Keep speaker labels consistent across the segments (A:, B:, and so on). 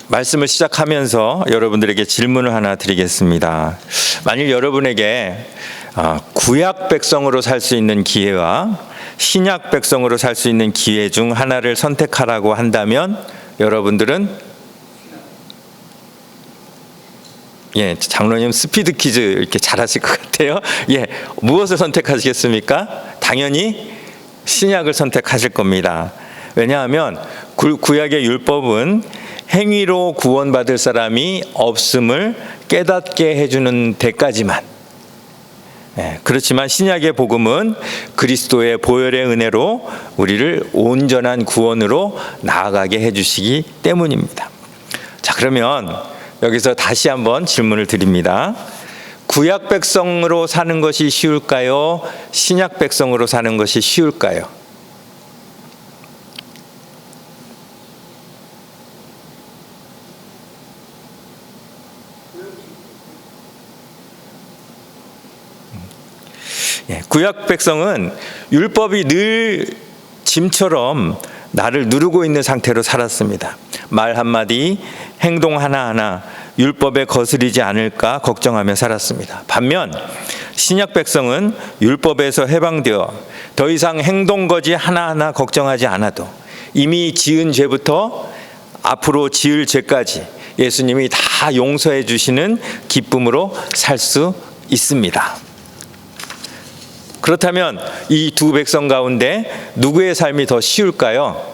A: 말씀을 시작하면서 여러분들에게 질문을 하나 드리겠습니다. 만일 여러분에게 구약 백성으로 살 수 있는 기회와 신약 백성으로 살 수 있는 기회 중 하나를 선택하라고 한다면 여러분들은 장로님 스피드 퀴즈 이렇게 잘하실 것 같아요. 무엇을 선택하시겠습니까? 당연히 신약을 선택하실 겁니다. 왜냐하면 구약의 율법은 행위로 구원받을 사람이 없음을 깨닫게 해주는 데까지만, 그렇지만 신약의 복음은 그리스도의 보혈의 은혜로 우리를 온전한 구원으로 나아가게 해주시기 때문입니다. 자, 그러면 여기서 다시 한번 질문을 드립니다. 구약 백성으로 사는 것이 쉬울까요? 신약 백성으로 사는 것이 쉬울까요? 구약 백성은 율법이 늘 짐처럼 나를 누르고 있는 상태로 살았습니다. 말 한마디, 행동 하나하나 율법에 거스리지 않을까 걱정하며 살았습니다. 반면 신약 백성은 율법에서 해방되어 더 이상 행동 거지 하나하나 걱정하지 않아도 이미 지은 죄부터 앞으로 지을 죄까지 예수님이 다 용서해 주시는 기쁨으로 살 수 있습니다. 그렇다면 이 두 백성 가운데 누구의 삶이 더 쉬울까요?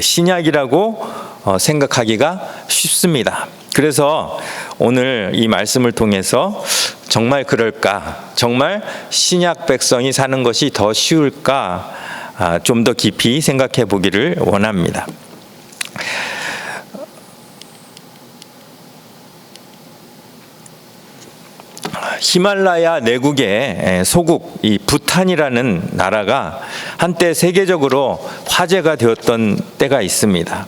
A: 신약이라고 생각하기가 쉽습니다. 그래서 오늘 이 말씀을 통해서 정말 그럴까? 정말 신약 백성이 사는 것이 더 쉬울까? 좀 더 깊이 생각해 보기를 원합니다. 히말라야 내국의 소국 이 부탄이라는 나라가 한때 세계적으로 화제가 되었던 때가 있습니다.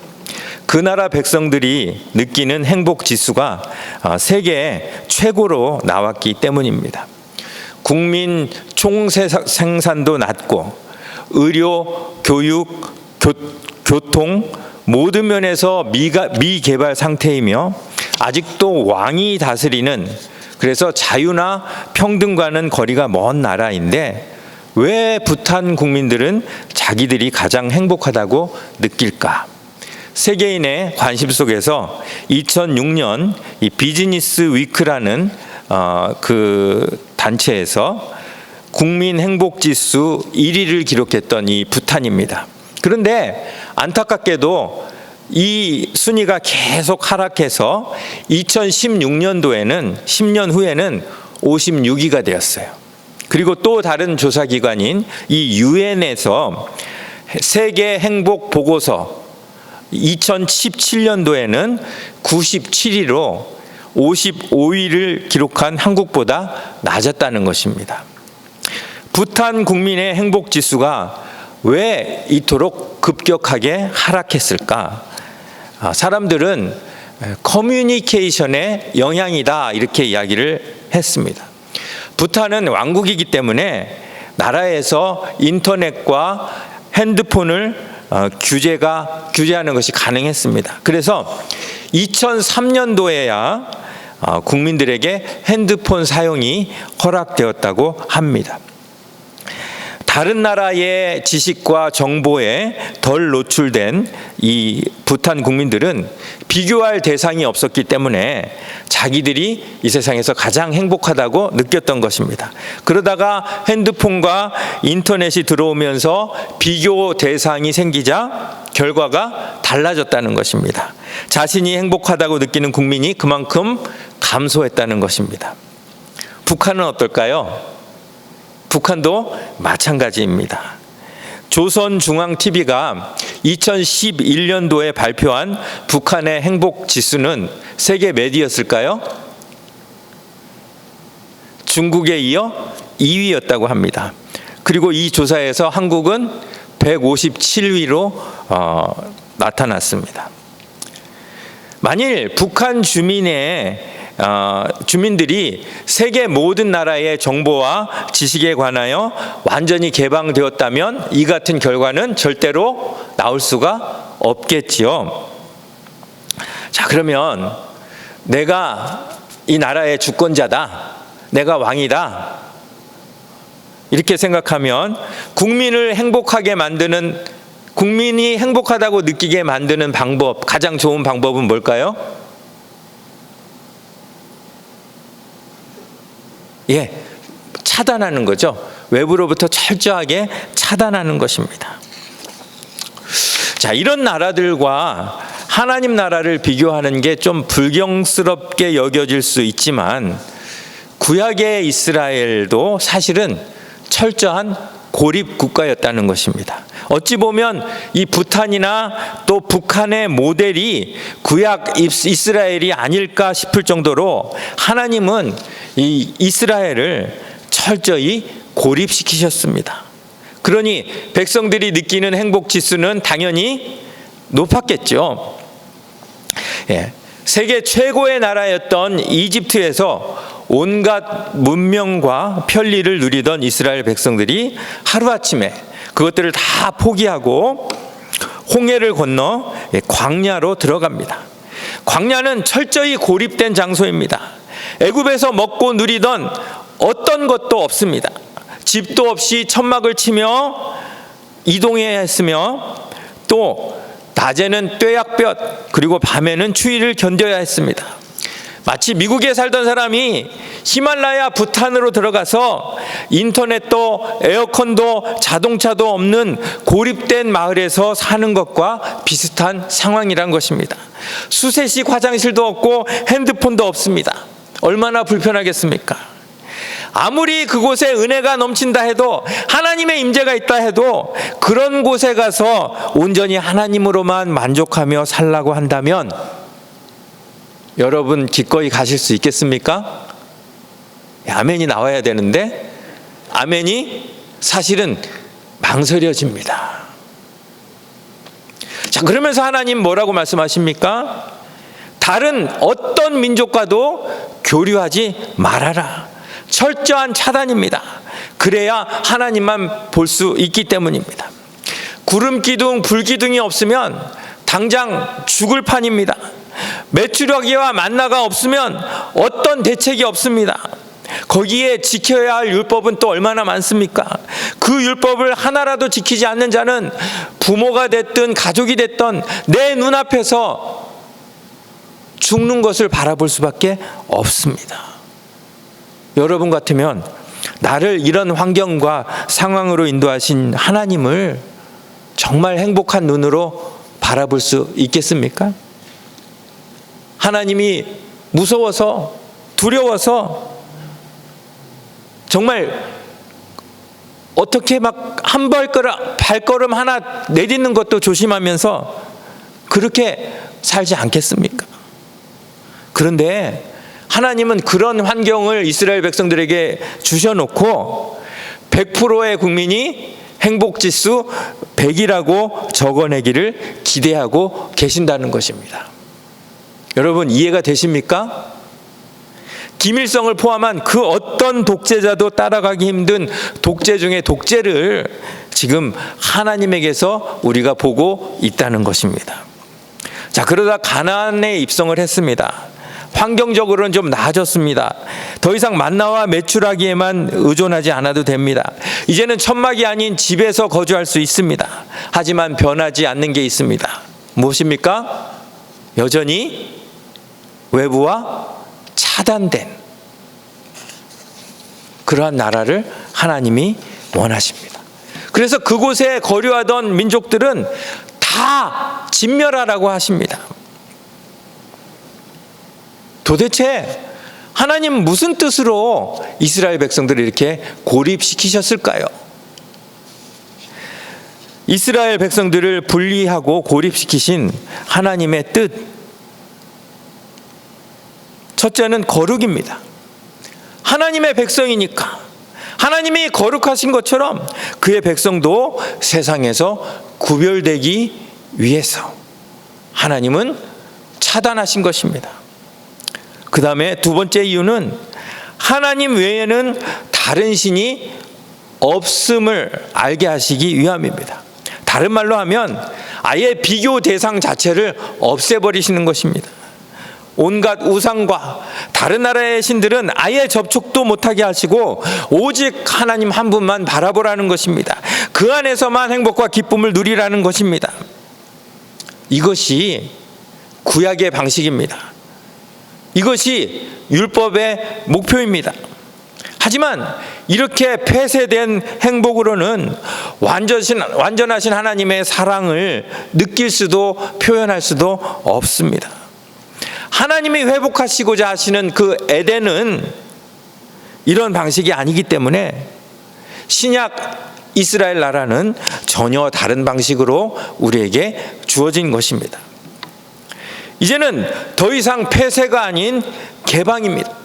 A: 그 나라 백성들이 느끼는 행복 지수가 세계 최고로 나왔기 때문입니다. 국민 총생산도 낮고 의료, 교육, 교통 모든 면에서 미개발 상태이며 아직도 왕이 다스리는, 그래서 자유나 평등과는 거리가 먼 나라인데 왜 부탄 국민들은 자기들이 가장 행복하다고 느낄까? 세계인의 관심 속에서 2006년 이 비즈니스 위크라는 그 단체에서 국민 행복 지수 1위를 기록했던 이 부탄입니다. 그런데 안타깝게도 이 순위가 계속 하락해서 2016년도에는 10년 후에는 56위가 되었어요. 그리고 또 다른 조사기관인 이 유엔에서 세계 행복 보고서 2017년도에는 97위로 55위를 기록한 한국보다 낮았다는 것입니다. 부탄 국민의 행복 지수가 왜 이토록 급격하게 하락했을까? 사람들은 커뮤니케이션의 영향이다 이렇게 이야기를 했습니다. 부탄은 왕국이기 때문에 나라에서 인터넷과 핸드폰을 규제하는 것이 가능했습니다. 그래서 2003년도에야 국민들에게 핸드폰 사용이 허락되었다고 합니다. 다른 나라의 지식과 정보에 덜 노출된 이 부탄 국민들은 비교할 대상이 없었기 때문에 자기들이 이 세상에서 가장 행복하다고 느꼈던 것입니다. 그러다가 핸드폰과 인터넷이 들어오면서 비교 대상이 생기자 결과가 달라졌다는 것입니다. 자신이 행복하다고 느끼는 국민이 그만큼 감소했다는 것입니다. 북한은 어떨까요? 북한도 마찬가지입니다. 조선중앙TV가 2011년도에 발표한 북한의 행복 지수는 세계 몇이었을까요? 중국에 이어 2위였다고 합니다. 그리고 이 조사에서 한국은 157위로 나타났습니다. 만일 북한 주민의 주민들이 세계 모든 나라의 정보와 지식에 관하여 완전히 개방되었다면 이 같은 결과는 절대로 나올 수가 없겠지요. 자, 그러면 내가 이 나라의 주권자다, 내가 왕이다, 이렇게 생각하면 국민을 행복하게 만드는, 국민이 행복하다고 느끼게 만드는 방법, 가장 좋은 방법은 뭘까요? 차단하는 거죠. 외부로부터 철저하게 차단하는 것입니다. 자, 이런 나라들과 하나님 나라를 비교하는 게 좀 불경스럽게 여겨질 수 있지만, 구약의 이스라엘도 사실은 철저한 고립 국가였다는 것입니다. 어찌 보면 이 부탄이나 또 북한의 모델이 구약 이스라엘이 아닐까 싶을 정도로 하나님은 이 이스라엘을 철저히 고립시키셨습니다. 그러니 백성들이 느끼는 행복 지수는 당연히 높았겠죠. 세계 최고의 나라였던 이집트에서 온갖 문명과 편리를 누리던 이스라엘 백성들이 하루아침에 그것들을 다 포기하고 홍해를 건너 광야로 들어갑니다. 광야는 철저히 고립된 장소입니다. 애굽에서 먹고 누리던 어떤 것도 없습니다. 집도 없이 천막을 치며 이동해야 했으며, 또 낮에는 뙤약볕, 그리고 밤에는 추위를 견뎌야 했습니다. 마치 미국에 살던 사람이 히말라야 부탄으로 들어가서 인터넷도 에어컨도 자동차도 없는 고립된 마을에서 사는 것과 비슷한 상황이란 것입니다. 수세식 화장실도 없고 핸드폰도 없습니다. 얼마나 불편하겠습니까? 아무리 그곳에 은혜가 넘친다 해도, 하나님의 임재가 있다 해도, 그런 곳에 가서 온전히 하나님으로만 만족하며 살라고 한다면 여러분 기꺼이 가실 수 있겠습니까? 아멘이 나와야 되는데 아멘이 사실은 망설여집니다. 자, 그러면서 하나님 뭐라고 말씀하십니까? 다른 어떤 민족과도 교류하지 말아라. 철저한 차단입니다. 그래야 하나님만 볼 수 있기 때문입니다. 구름 기둥, 불 기둥이 없으면 당장 죽을 판입니다. 메추라기와 만나가 없으면 어떤 대책이 없습니다. 거기에 지켜야 할 율법은 또 얼마나 많습니까? 그 율법을 하나라도 지키지 않는 자는 부모가 됐든 가족이 됐든 내 눈앞에서 죽는 것을 바라볼 수밖에 없습니다. 여러분 같으면 나를 이런 환경과 상황으로 인도하신 하나님을 정말 행복한 눈으로 바라볼 수 있겠습니까? 하나님이 무서워서, 두려워서, 정말 어떻게 막 한 발걸음 하나 내딛는 것도 조심하면서 그렇게 살지 않겠습니까? 그런데 하나님은 그런 환경을 이스라엘 백성들에게 주셔놓고 100%의 국민이 행복지수 100이라고 적어내기를 기대하고 계신다는 것입니다. 여러분 이해가 되십니까? 김일성을 포함한 그 어떤 독재자도 따라가기 힘든 독재 중에 독재를 지금 하나님에게서 우리가 보고 있다는 것입니다. 자, 그러다 가나안에 입성을 했습니다. 환경적으로는 좀 나아졌습니다. 더 이상 만나와 메추라기에만 의존하지 않아도 됩니다. 이제는 천막이 아닌 집에서 거주할 수 있습니다. 하지만 변하지 않는 게 있습니다. 무엇입니까? 여전히 외부와 차단된 그러한 나라를 하나님이 원하십니다. 그래서 그곳에 거류하던 민족들은 다 진멸하라고 하십니다. 도대체 하나님 무슨 뜻으로 이스라엘 백성들을 이렇게 고립시키셨을까요? 이스라엘 백성들을 분리하고 고립시키신 하나님의 뜻, 첫째는 거룩입니다. 하나님의 백성이니까 하나님이 거룩하신 것처럼 그의 백성도 세상에서 구별되기 위해서 하나님은 차단하신 것입니다. 그 다음에 두 번째 이유는 하나님 외에는 다른 신이 없음을 알게 하시기 위함입니다. 다른 말로 하면 아예 비교 대상 자체를 없애버리시는 것입니다. 온갖 우상과 다른 나라의 신들은 아예 접촉도 못하게 하시고 오직 하나님 한 분만 바라보라는 것입니다. 그 안에서만 행복과 기쁨을 누리라는 것입니다. 이것이 구약의 방식입니다. 이것이 율법의 목표입니다. 하지만 이렇게 폐쇄된 행복으로는 완전하신 하나님의 사랑을 느낄 수도 표현할 수도 없습니다. 하나님이 회복하시고자 하시는 그 에덴은 이런 방식이 아니기 때문에 신약 이스라엘 나라는 전혀 다른 방식으로 우리에게 주어진 것입니다. 이제는 더 이상 폐쇄가 아닌 개방입니다.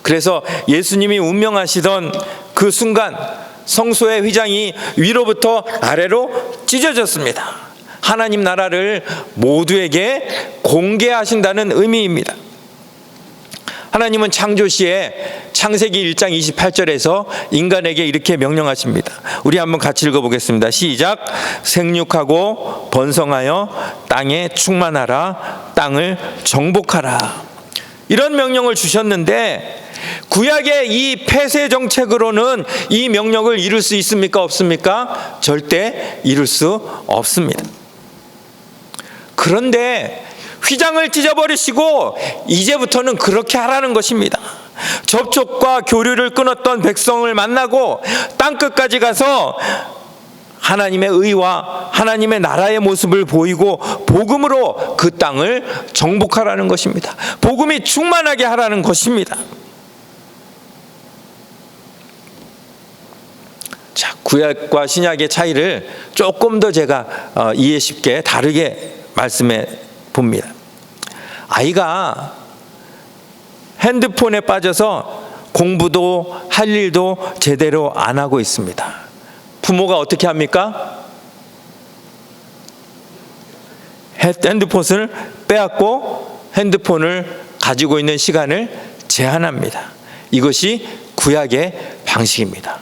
A: 그래서 예수님이 운명하시던 그 순간 성소의 휘장이 위로부터 아래로 찢어졌습니다. 하나님 나라를 모두에게 공개하신다는 의미입니다. 하나님은 창조 시에 창세기 1장 28절에서 인간에게 이렇게 명령하십니다. 우리 한번 같이 읽어보겠습니다. 시작. 생육하고 번성하여 땅에 충만하라. 땅을 정복하라. 이런 명령을 주셨는데 구약의 이 폐쇄 정책으로는 이 명령을 이룰 수 있습니까? 없습니까? 절대 이룰 수 없습니다. 그런데 휘장을 찢어버리시고 이제부터는 그렇게 하라는 것입니다. 접촉과 교류를 끊었던 백성을 만나고 땅끝까지 가서 하나님의 의와 하나님의 나라의 모습을 보이고 복음으로 그 땅을 정복하라는 것입니다. 복음이 충만하게 하라는 것입니다. 자, 구약과 신약의 차이를 조금 더 제가 이해 쉽게 다르게 말씀해 봅니다. 아이가 핸드폰에 빠져서 공부도 할 일도 제대로 안 하고 있습니다. 부모가 어떻게 합니까? 핸드폰을 빼앗고 핸드폰을 가지고 있는 시간을 제한합니다. 이것이 구약의 방식입니다.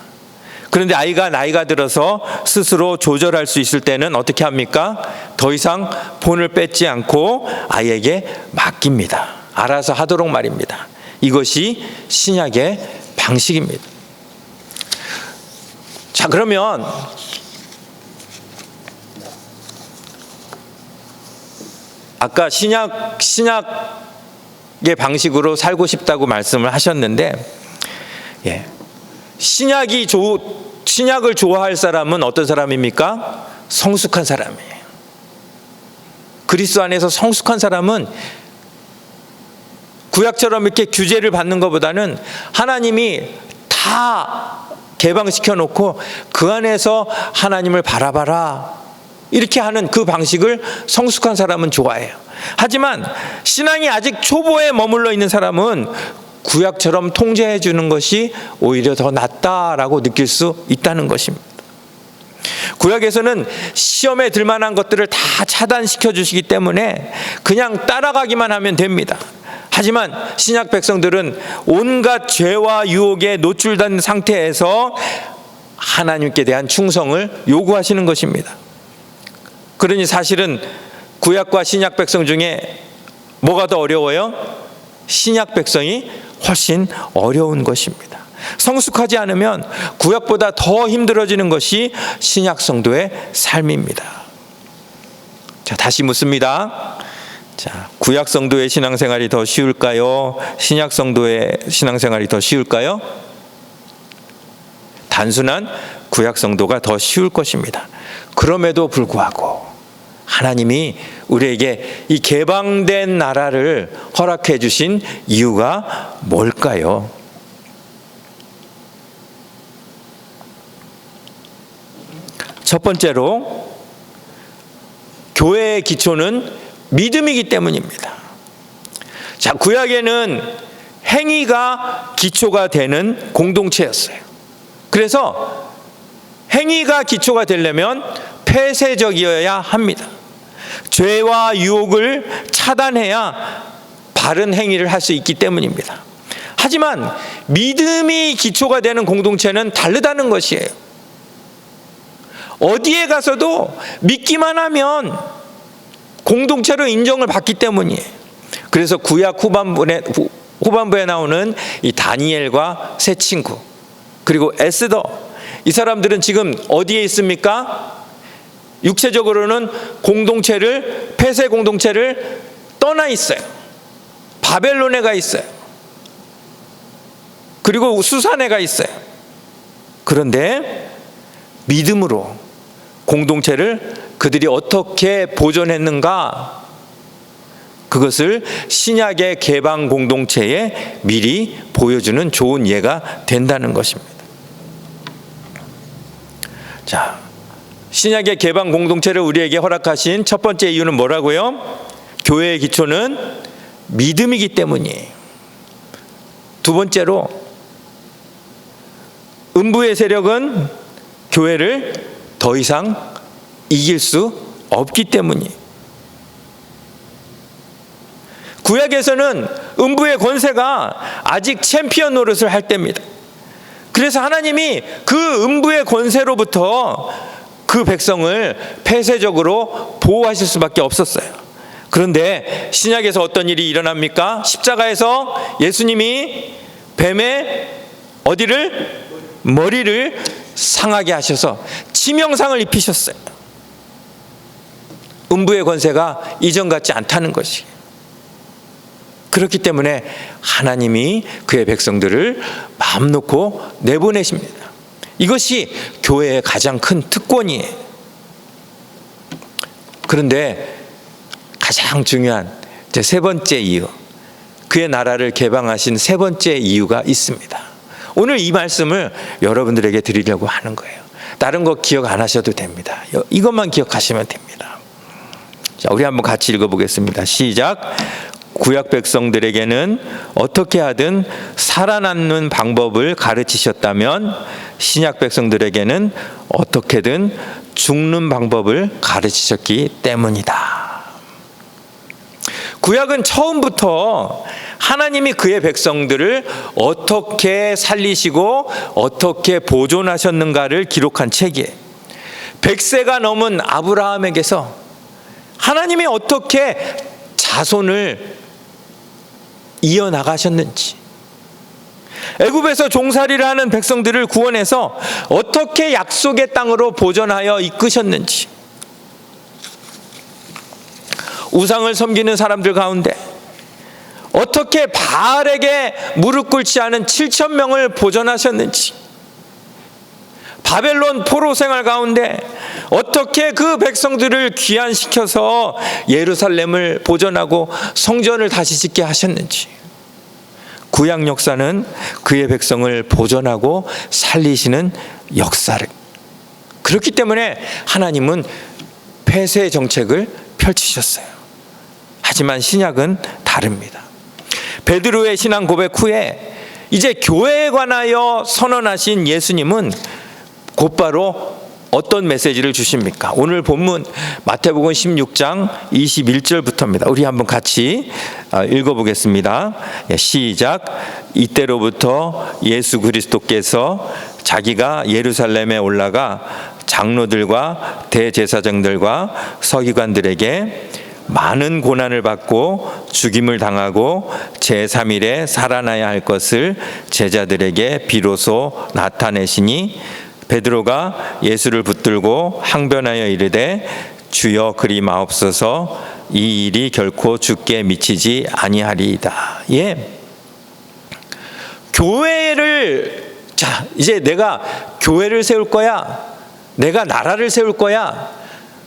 A: 그런데 아이가 나이가 들어서 스스로 조절할 수 있을 때는 어떻게 합니까? 더 이상 폰을 뺏지 않고 아이에게 맡깁니다. 알아서 하도록 말입니다. 이것이 신약의 방식입니다. 자, 그러면 아까 신약의 방식으로 살고 싶다고 말씀을 하셨는데, 신약을 좋아할 사람은 어떤 사람입니까? 성숙한 사람이에요. 그리스도 안에서 성숙한 사람은 구약처럼 이렇게 규제를 받는 것보다는 하나님이 다 개방시켜 놓고 그 안에서 하나님을 바라봐라 이렇게 하는 그 방식을 성숙한 사람은 좋아해요. 하지만 신앙이 아직 초보에 머물러 있는 사람은 구약처럼 통제해 주는 것이 오히려 더 낫다라고 느낄 수 있다는 것입니다. 구약에서는 시험에 들 만한 것들을 다 차단시켜 주시기 때문에 그냥 따라가기만 하면 됩니다. 하지만 신약 백성들은 온갖 죄와 유혹에 노출된 상태에서 하나님께 대한 충성을 요구하시는 것입니다. 그러니 사실은 구약과 신약 백성 중에 뭐가 더 어려워요? 신약 백성이 훨씬 어려운 것입니다. 성숙하지 않으면 구약보다 더 힘들어지는 것이 신약 성도의 삶입니다. 자, 다시 묻습니다. 자, 구약 성도의 신앙생활이 더 쉬울까요? 신약 성도의 신앙생활이 더 쉬울까요? 단순한 구약 성도가 더 쉬울 것입니다. 그럼에도 불구하고 하나님이 우리에게 이 개방된 나라를 허락해 주신 이유가 뭘까요? 첫 번째로 교회의 기초는 믿음이기 때문입니다. 자, 구약에는 행위가 기초가 되는 공동체였어요. 그래서 행위가 기초가 되려면 폐쇄적이어야 합니다. 죄와 유혹을 차단해야 바른 행위를 할 수 있기 때문입니다. 하지만 믿음이 기초가 되는 공동체는 다르다는 것이에요. 어디에 가서도 믿기만 하면 공동체로 인정을 받기 때문이에요. 그래서 구약 후반부에 나오는 이 다니엘과 세 친구, 그리고 에스더, 이 사람들은 지금 어디에 있습니까? 육체적으로는 폐쇄 공동체를 떠나 있어요. 바벨론에 가 있어요. 그리고 수산에 가 있어요. 그런데 믿음으로 공동체를 그들이 어떻게 보존했는가, 그것을 신약의 개방 공동체에 미리 보여주는 좋은 예가 된다는 것입니다. 자, 신약의 개방 공동체를 우리에게 허락하신 첫 번째 이유는 뭐라고요? 교회의 기초는 믿음이기 때문이에요. 두 번째로, 음부의 세력은 교회를 더 이상 이길 수 없기 때문이에요. 구약에서는 음부의 권세가 아직 챔피언 노릇을 할 때입니다. 그래서 하나님이 그 음부의 권세로부터 그 백성을 폐쇄적으로 보호하실 수밖에 없었어요. 그런데 신약에서 어떤 일이 일어납니까? 십자가에서 예수님이 뱀의 머리를 상하게 하셔서 치명상을 입히셨어요. 음부의 권세가 이전 같지 않다는 것이. 그렇기 때문에 하나님이 그의 백성들을 마음 놓고 내보내십니다. 이것이 교회의 가장 큰 특권이에요. 그런데 가장 중요한 세 번째 이유, 그의 나라를 개방하신 세 번째 이유가 있습니다. 오늘 이 말씀을 여러분들에게 드리려고 하는 거예요. 다른 거 기억 안 하셔도 됩니다. 이것만 기억하시면 됩니다. 자, 우리 한번 같이 읽어보겠습니다. 시작. 구약 백성들에게는 어떻게 하든 살아남는 방법을 가르치셨다면 신약 백성들에게는 어떻게든 죽는 방법을 가르치셨기 때문이다. 구약은 처음부터 하나님이 그의 백성들을 어떻게 살리시고 어떻게 보존하셨는가를 기록한 책이에요. 100세가 넘은 아브라함에게서 하나님이 어떻게 자손을 이어나가셨는지, 애굽에서 종살이를 하는 백성들을 구원해서 어떻게 약속의 땅으로 보존하여 이끄셨는지, 우상을 섬기는 사람들 가운데 어떻게 바알에게 무릎 꿇지 않은 7,000명을 보존하셨는지, 바벨론 포로 생활 가운데 어떻게 그 백성들을 귀환시켜서 예루살렘을 보존하고 성전을 다시 짓게 하셨는지, 구약 역사는 그의 백성을 보존하고 살리시는 역사를, 그렇기 때문에 하나님은 폐쇄 정책을 펼치셨어요. 하지만 신약은 다릅니다. 베드로의 신앙 고백 후에 이제 교회에 관하여 선언하신 예수님은 곧바로 어떤 메시지를 주십니까? 오늘 본문 마태복음 16장 21절부터입니다. 우리 한번 같이 읽어보겠습니다. 시작. 이때로부터 예수 그리스도께서 자기가 예루살렘에 올라가 장로들과 대제사장들과 서기관들에게 많은 고난을 받고 죽임을 당하고 제3일에 살아나야 할 것을 제자들에게 비로소 나타내시니, 베드로가 예수를 붙들고 항변하여 이르되 주여 그리 마옵소서, 이 일이 결코 주께 미치지 아니하리이다. 예. 교회를, 자, 이제 내가 교회를 세울 거야, 내가 나라를 세울 거야,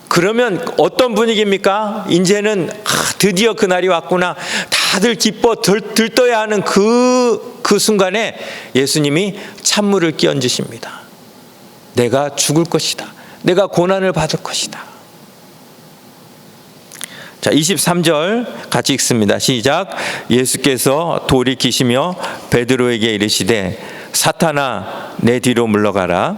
A: 그러면 어떤 분위기입니까? 이제는 드디어 그날이 왔구나, 다들 기뻐 들떠야 하는 그 순간에 예수님이 찬물을 끼얹으십니다. 내가 죽을 것이다, 내가 고난을 받을 것이다. 자, 23절 같이 읽습니다. 시작. 예수께서 돌이키시며 베드로에게 이르시되 사탄아 내 뒤로 물러가라,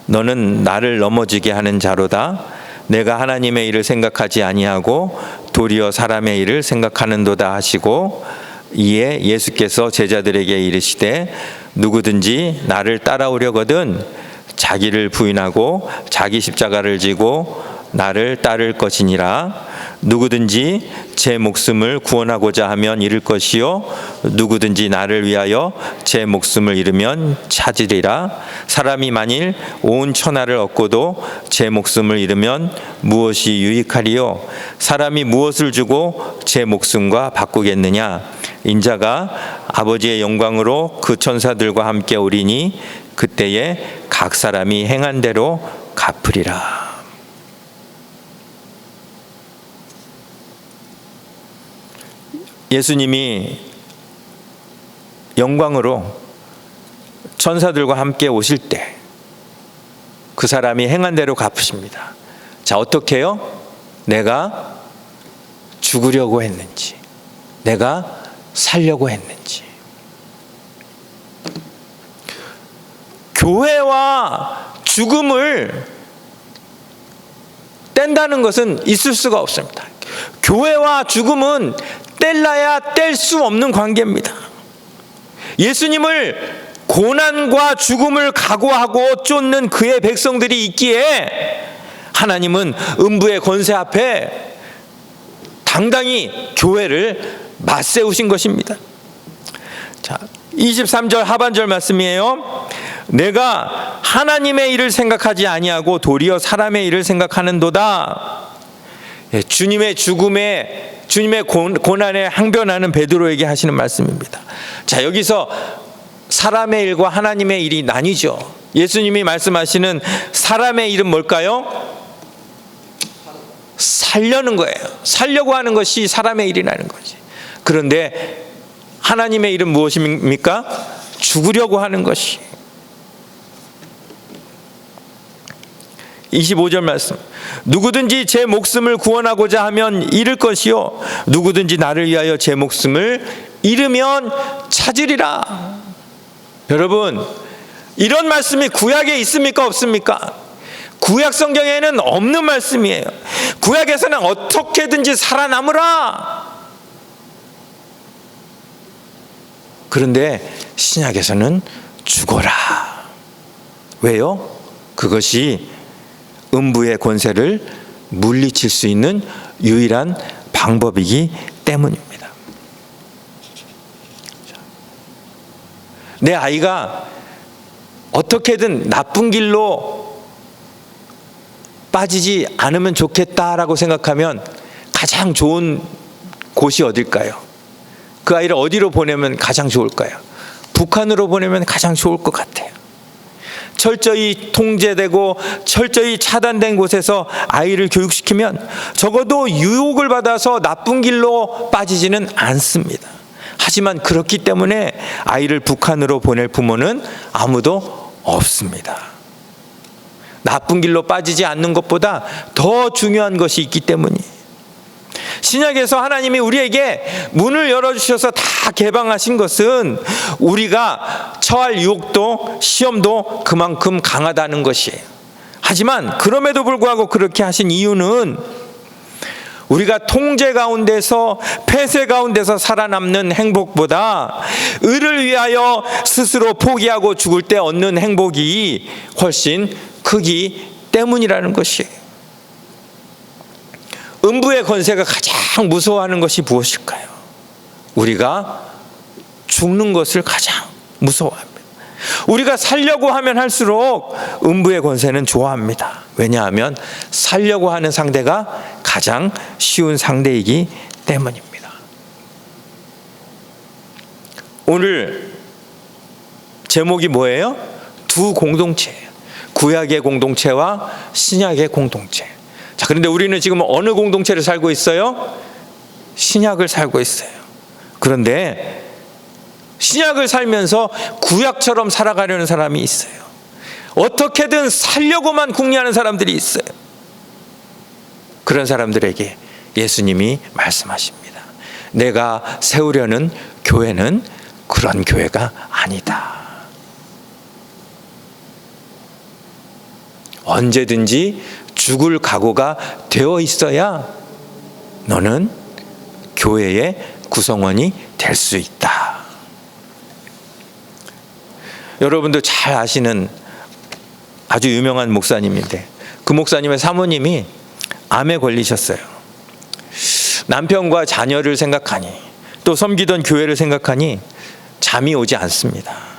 A: 너는 나를 넘어지게 하는 자로다. 내가 하나님의 일을 생각하지 아니하고 도리어 사람의 일을 생각하는도다 하시고, 이에 예수께서 제자들에게 이르시되 누구든지 나를 따라오려거든 자기를 부인하고 자기 십자가를 지고 나를 따를 것이니라. 누구든지 제 목숨을 구원하고자 하면 잃을 것이요 누구든지 나를 위하여 제 목숨을 잃으면 찾으리라. 사람이 만일 온 천하를 얻고도 제 목숨을 잃으면 무엇이 유익하리요? 사람이 무엇을 주고 제 목숨과 바꾸겠느냐? 인자가 아버지의 영광으로 그 천사들과 함께 오리니 그때에 각 사람이 행한 대로 갚으리라. 예수님이 영광으로 천사들과 함께 오실 때 그 사람이 행한 대로 갚으십니다. 자, 어떻게 해요? 내가 죽으려고 했는지, 내가 살려고 했는지. 교회와 죽음을 뗀다는 것은 있을 수가 없습니다. 교회와 죽음은 뗄라야 뗄 수 없는 관계입니다. 예수님을 고난과 죽음을 각오하고 쫓는 그의 백성들이 있기에 하나님은 음부의 권세 앞에 당당히 교회를 맞세우신 것입니다. 자, 23절 하반절 말씀이에요. 내가 하나님의 일을 생각하지 아니하고 도리어 사람의 일을 생각하는도다. 주님의 죽음에, 주님의 고난에 항변하는 베드로에게 하시는 말씀입니다. 자, 여기서 사람의 일과 하나님의 일이 나뉘죠. 예수님이 말씀하시는 사람의 일은 뭘까요? 살려는 거예요. 살려고 하는 것이 사람의 일이라는 거지. 그런데 하나님의 일은 무엇입니까? 죽으려고 하는 것이. 25절 말씀. 누구든지 제 목숨을 구원하고자 하면 잃을 것이요 누구든지 나를 위하여 제 목숨을 잃으면 찾으리라. 여러분, 이런 말씀이 구약에 있습니까? 없습니까? 구약 성경에는 없는 말씀이에요. 구약에서는 어떻게든지 살아남으라. 그런데 신약에서는 죽어라. 왜요? 그것이 음부의 권세를 물리칠 수 있는 유일한 방법이기 때문입니다. 내 아이가 어떻게든 나쁜 길로 빠지지 않으면 좋겠다라고 생각하면 가장 좋은 곳이 어딜까요? 그 아이를 어디로 보내면 가장 좋을까요? 북한으로 보내면 가장 좋을 것 같아요. 철저히 통제되고 철저히 차단된 곳에서 아이를 교육시키면 적어도 유혹을 받아서 나쁜 길로 빠지지는 않습니다. 하지만 그렇기 때문에 아이를 북한으로 보낼 부모는 아무도 없습니다. 나쁜 길로 빠지지 않는 것보다 더 중요한 것이 있기 때문이에요. 신약에서 하나님이 우리에게 문을 열어주셔서 다 개방하신 것은 우리가 처할 유혹도 시험도 그만큼 강하다는 것이에요. 하지만 그럼에도 불구하고 그렇게 하신 이유는 우리가 통제 가운데서 폐쇄 가운데서 살아남는 행복보다 의를 위하여 스스로 포기하고 죽을 때 얻는 행복이 훨씬 크기 때문이라는 것이에요. 음부의 권세가 가장 무서워하는 것이 무엇일까요? 우리가 죽는 것을 가장 무서워합니다. 우리가 살려고 하면 할수록 음부의 권세는 좋아합니다. 왜냐하면 살려고 하는 상대가 가장 쉬운 상대이기 때문입니다. 오늘 제목이 뭐예요? 두 공동체예요. 구약의 공동체와 신약의 공동체. 자, 그런데 우리는 지금 어느 공동체를 살고 있어요? 신약을 살고 있어요. 그런데 신약을 살면서 구약처럼 살아가려는 사람이 있어요. 어떻게든 살려고만 궁리하는 사람들이 있어요. 그런 사람들에게 예수님이 말씀하십니다. 내가 세우려는 교회는 그런 교회가 아니다. 언제든지 죽을 각오가 되어 있어야 너는 교회의 구성원이 될 수 있다. 여러분도 잘 아시는 아주 유명한 목사님인데 그 목사님의 사모님이 암에 걸리셨어요. 남편과 자녀를 생각하니 또 섬기던 교회를 생각하니 잠이 오지 않습니다.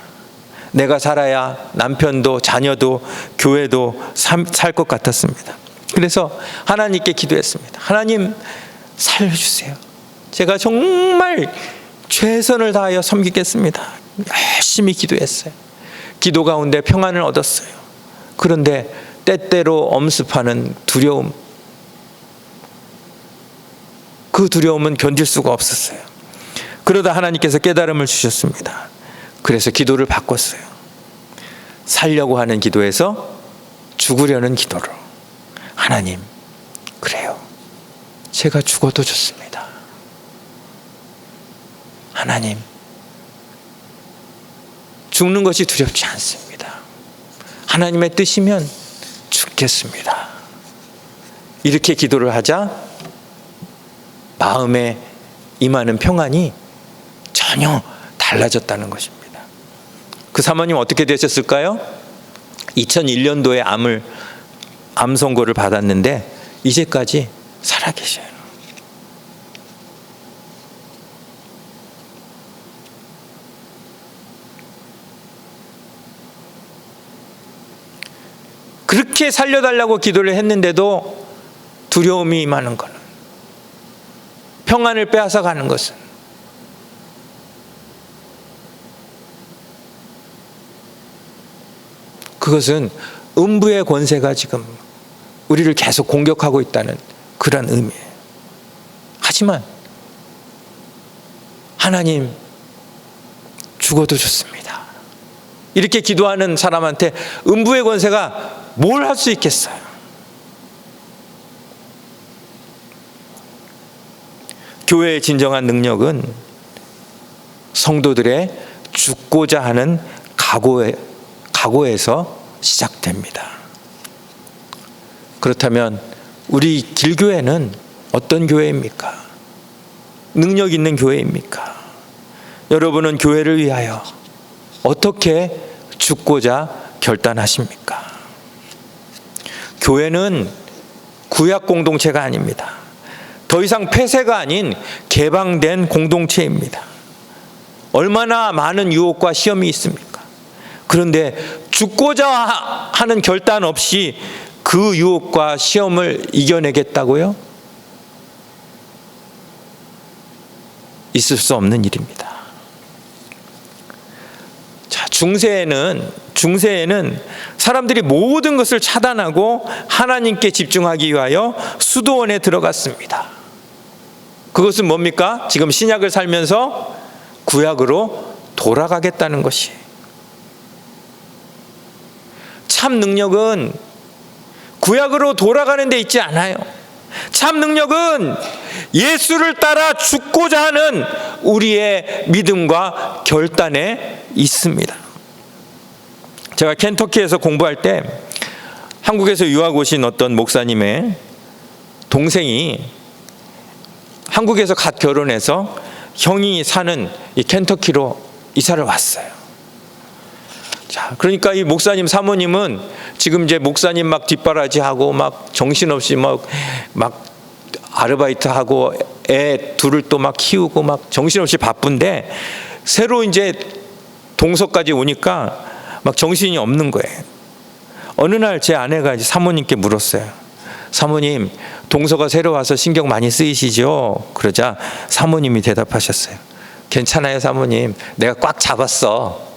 A: 내가 살아야 남편도 자녀도 교회도 살 것 같았습니다. 그래서 하나님께 기도했습니다. 하나님 살려주세요. 제가 정말 최선을 다하여 섬기겠습니다. 열심히 기도했어요. 기도 가운데 평안을 얻었어요. 그런데 때때로 엄습하는 두려움, 그 두려움은 견딜 수가 없었어요. 그러다 하나님께서 깨달음을 주셨습니다. 그래서 기도를 바꿨어요. 살려고 하는 기도에서 죽으려는 기도로. 하나님, 그래요. 제가 죽어도 좋습니다. 하나님, 죽는 것이 두렵지 않습니다. 하나님의 뜻이면 죽겠습니다. 이렇게 기도를 하자 마음에 임하는 평안이 전혀 달라졌다는 것입니다. 그 사모님 어떻게 되셨을까요? 2001년도에 암 선고를 받았는데 이제까지 살아계셔요. 그렇게 살려달라고 기도를 했는데도 두려움이 임하는 것은, 평안을 빼앗아가는 것은 그것은 음부의 권세가 지금 우리를 계속 공격하고 있다는 그런 의미예요. 하지만 하나님, 죽어도 좋습니다. 이렇게 기도하는 사람한테 음부의 권세가 뭘 할 수 있겠어요? 교회의 진정한 능력은 성도들의 죽고자 하는 각오에서 시작됩니다. 그렇다면 우리 길교회는 어떤 교회입니까? 능력 있는 교회입니까? 여러분은 교회를 위하여 어떻게 죽고자 결단하십니까? 교회는 구약 공동체가 아닙니다. 더 이상 폐쇄가 아닌 개방된 공동체입니다. 얼마나 많은 유혹과 시험이 있습니까? 그런데 죽고자 하는 결단 없이 그 유혹과 시험을 이겨내겠다고요? 있을 수 없는 일입니다. 자, 중세에는 사람들이 모든 것을 차단하고 하나님께 집중하기 위하여 수도원에 들어갔습니다. 그것은 뭡니까? 지금 신약을 살면서 구약으로 돌아가겠다는 것이. 참 능력은 구약으로 돌아가는 데 있지 않아요. 참 능력은 예수를 따라 죽고자 하는 우리의 믿음과 결단에 있습니다. 제가 켄터키에서 공부할 때 한국에서 유학 오신 어떤 목사님의 동생이 한국에서 갓 결혼해서 형이 사는 이 켄터키로 이사를 왔어요. 자, 그러니까 이 목사님 사모님은 지금 이제 목사님 막 뒷바라지하고 막 정신없이 막 아르바이트하고 애 둘을 또 막 키우고 막 정신없이 바쁜데 새로 이제 동서까지 오니까 막 정신이 없는 거예요. 어느 날 제 아내가 이제 사모님께 물었어요. 사모님, 동서가 새로 와서 신경 많이 쓰이시죠? 그러자 사모님이 대답하셨어요. 괜찮아요, 사모님. 내가 꽉 잡았어.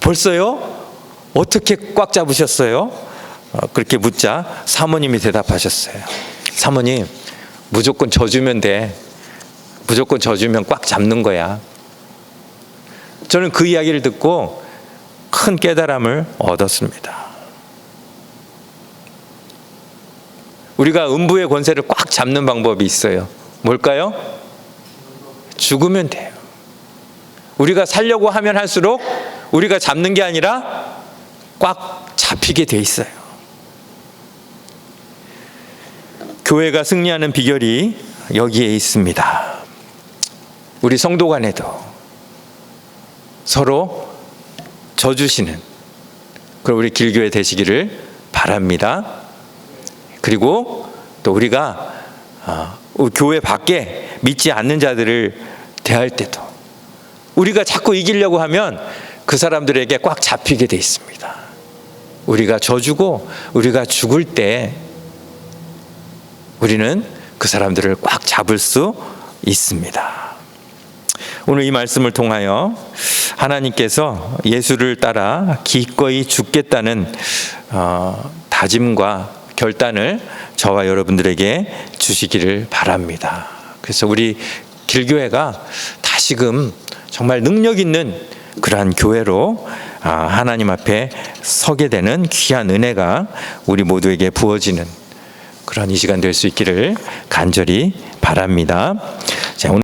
A: 벌써요? 어떻게 꽉 잡으셨어요? 그렇게 묻자 사모님이 대답하셨어요. 사모님, 무조건 져주면 돼. 무조건 져주면 꽉 잡는 거야. 저는 그 이야기를 듣고 큰 깨달음을 얻었습니다. 우리가 음부의 권세를 꽉 잡는 방법이 있어요. 뭘까요? 죽으면 돼요. 우리가 살려고 하면 할수록 우리가 잡는 게 아니라 꽉 잡히게 돼 있어요. 교회가 승리하는 비결이 여기에 있습니다. 우리 성도 간에도 서로 져주시는 그런 우리 길교회 되시기를 바랍니다. 그리고 또 우리가 교회 밖에 믿지 않는 자들을 대할 때도 우리가 자꾸 이기려고 하면 그 사람들에게 꽉 잡히게 돼 있습니다. 우리가 져주고 우리가 죽을 때 우리는 그 사람들을 꽉 잡을 수 있습니다. 오늘 이 말씀을 통하여 하나님께서 예수를 따라 기꺼이 죽겠다는 다짐과 결단을 저와 여러분들에게 주시기를 바랍니다. 그래서 우리 길교회가 다시금 정말 능력 있는 그러한 교회로 하나님 앞에 서게 되는 귀한 은혜가 우리 모두에게 부어지는 그런 이 시간 될 수 있기를 간절히 바랍니다.